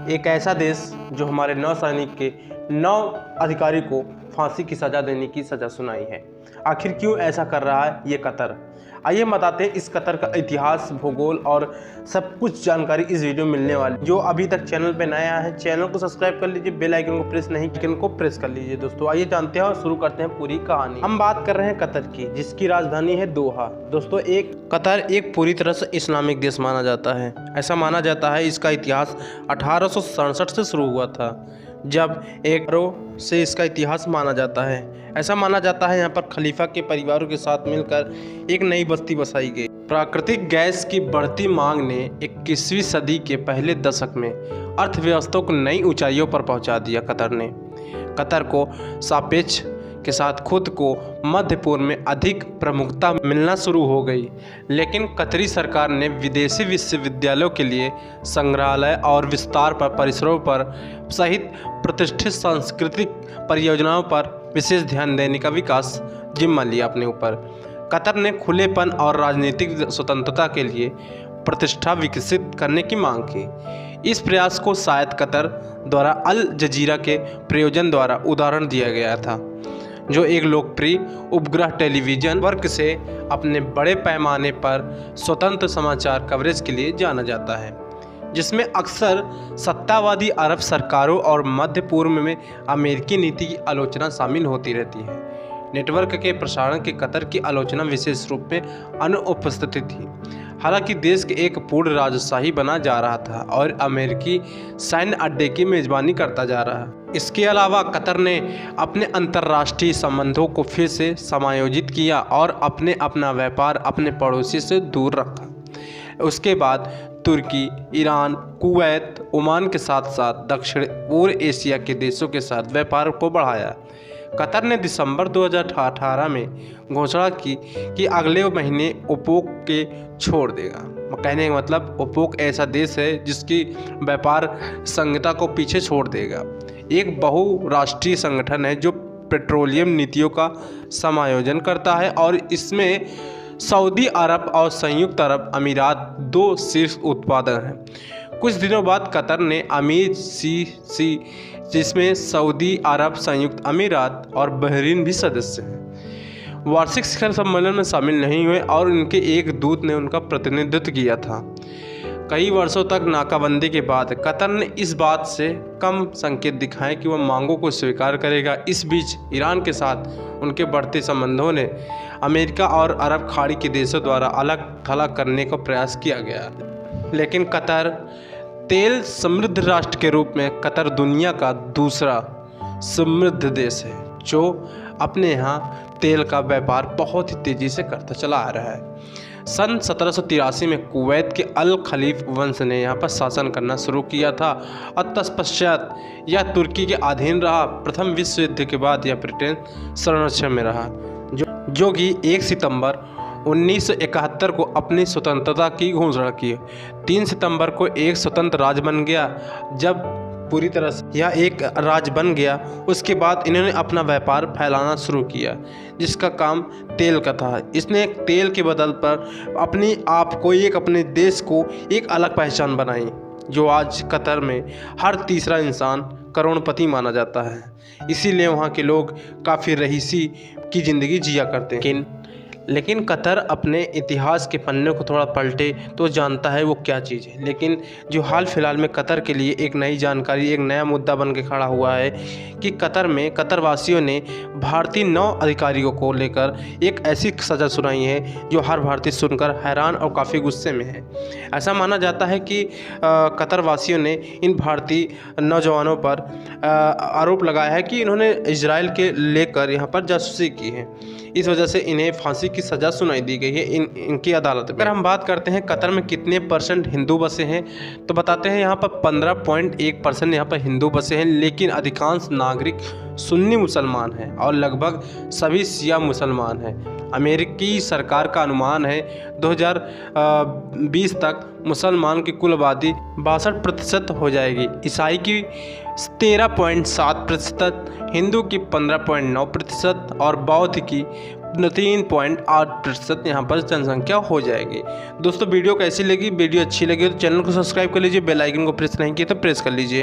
एक ऐसा देश जो हमारे नौसैनिक के 9 अधिकारी को फांसी की सज़ा देने की सज़ा सुनाई है। आखिर क्यों ऐसा कर रहा है ये कतर? आइए बताते हैं इस कतर का इतिहास, भूगोल और सब कुछ जानकारी इस वीडियो में मिलने वाली। जो अभी तक चैनल पे नया है, चैनल को सब्सक्राइब कर लीजिए, बेल आइकन को प्रेस नहीं आइकन को प्रेस कर लीजिए। दोस्तों आइए जानते हैं और शुरू करते हैं पूरी कहानी। हम बात कर रहे हैं कतर की, जिसकी राजधानी है दोहा। दोस्तों कतर एक पूरी तरह से इस्लामिक देश माना जाता है। ऐसा माना जाता है इसका इतिहास 1867 से शुरू हुआ था, जब एक से इसका इतिहास माना जाता है। ऐसा माना जाता है यहाँ पर खलीफा के परिवारों के साथ मिलकर एक नई बस्ती बसाई गई। प्राकृतिक गैस की बढ़ती मांग ने 21वीं सदी के पहले दशक में अर्थव्यवस्था को नई ऊंचाइयों पर पहुंचा दिया। कतर को सापेक्ष के साथ खुद को मध्य पूर्व में अधिक प्रमुखता मिलना शुरू हो गई, लेकिन कतरी सरकार ने विदेशी विश्वविद्यालयों के लिए संग्रहालय और विस्तार पर परिसरों पर सहित प्रतिष्ठित सांस्कृतिक परियोजनाओं पर विशेष ध्यान देने का विकास जिम्मा लिया अपने ऊपर। कतर ने खुलेपन और राजनीतिक स्वतंत्रता के लिए प्रतिष्ठा विकसित करने की मांग की। इस प्रयास को शायद कतर द्वारा अल जजीरा के प्रयोजन द्वारा उदाहरण दिया गया था, जो एक लोकप्रिय उपग्रह टेलीविजन वर्क से अपने बड़े पैमाने पर स्वतंत्र समाचार कवरेज के लिए जाना जाता है, जिसमें अक्सर सत्तावादी अरब सरकारों और मध्य पूर्व में अमेरिकी नीति की आलोचना शामिल होती रहती है। नेटवर्क के प्रसारण के कतर की आलोचना विशेष रूप में अनुपस्थित थी। हालांकि देश के एक पूर्ण राजशाही बना जा रहा था और अमेरिकी सैन्य अड्डे की मेजबानी करता जा रहा है। इसके अलावा कतर ने अपने अंतर्राष्ट्रीय संबंधों को फिर से समायोजित किया और अपना व्यापार अपने पड़ोसी से दूर रखा। उसके बाद तुर्की, ईरान, कुवैत, ओमान के साथ साथ दक्षिण पूर्व एशिया के देशों के साथ व्यापार को बढ़ाया। कतर ने दिसंबर 2018 में घोषणा की कि अगले महीने ओपेक के छोड़ देगा। कहने का मतलब ओपेक ऐसा देश है जिसकी व्यापार संहिता को पीछे छोड़ देगा। एक बहुराष्ट्रीय संगठन है जो पेट्रोलियम नीतियों का समायोजन करता है और इसमें सऊदी अरब और संयुक्त अरब अमीरात 2 शीर्ष उत्पादक हैं। कुछ दिनों बाद कतर ने अमीर सीसी, जिसमें सऊदी अरब, संयुक्त अमीरात और बहरीन भी सदस्य हैं, वार्षिक शिखर सम्मेलन में शामिल नहीं हुए और उनके एक दूत ने उनका प्रतिनिधित्व किया था। कई वर्षों तक नाकाबंदी के बाद कतर ने इस बात से कम संकेत दिखाए कि वह मांगों को स्वीकार करेगा। इस बीच ईरान के साथ उनके बढ़ते संबंधों ने अमेरिका और अरब खाड़ी के देशों द्वारा अलग थलग करने का प्रयास किया गया, लेकिन कतर तेल समृद्ध राष्ट्र के रूप में कतर दुनिया का दूसरा समृद्ध देश है, जो अपने यहाँ तेल का व्यापार बहुत ही तेज़ी से करता चला आ रहा है। सन 1783 में कुवैत के अल खलीफ वंश ने यहाँ पर शासन करना शुरू किया था और तत्पश्चात यह तुर्की के अधीन रहा। प्रथम विश्व युद्ध के बाद यह ब्रिटेन संरक्षण में रहा, जो कि 1 सितंबर 1971 को अपनी स्वतंत्रता की घोषणा की। 3 सितंबर को एक स्वतंत्र राज्य बन गया। जब पूरी तरह से यह एक राज्य बन गया, उसके बाद इन्होंने अपना व्यापार फैलाना शुरू किया, जिसका काम तेल का था। इसने तेल के बदल पर अपने आप को अपने देश को एक अलग पहचान बनाई, जो आज कतर में हर तीसरा इंसान करोड़पति माना जाता है। इसीलिए वहाँ के लोग काफ़ी रईसी की ज़िंदगी जिया करते हैं। लेकिन कतर अपने इतिहास के पन्ने को थोड़ा पलटे तो जानता है वो क्या चीज़ है। लेकिन जो हाल फिलहाल में कतर के लिए एक नई जानकारी, एक नया मुद्दा बन के खड़ा हुआ है कि कतर में कतरवासियों ने भारतीय 9 अधिकारियों को लेकर एक ऐसी सज़ा सुनाई है जो हर भारतीय सुनकर हैरान और काफ़ी गुस्से में है। ऐसा माना जाता है कि कतरवासियों ने इन भारतीय नौजवानों पर आरोप लगाया है कि इन्होंने इजराइल के लेकर यहाँ पर जासूसी की है। इस वजह से इन्हें फांसी की सज़ा सुनाई दी गई है इनकी अदालत में। अगर हम बात करते हैं कतर में कितने % हिंदू बसे हैं, तो बताते हैं यहाँ पर 15.1% यहाँ पर हिंदू बसे हैं, लेकिन अधिकांश नागरिक सुन्नी मुसलमान हैं और लगभग सभी शिया मुसलमान हैं। अमेरिकी सरकार का अनुमान है 2020 तक मुसलमान की कुल आबादी 62% हो जाएगी, ईसाई की 13.7%, हिंदू की 15.9% और बौद्ध की 3.8% यहाँ पर जनसंख्या हो जाएगी। दोस्तों वीडियो कैसी लगी? वीडियो अच्छी लगी तो चैनल को सब्सक्राइब कर लीजिए, बेल आइकन को प्रेस नहीं किया तो प्रेस कर लीजिए।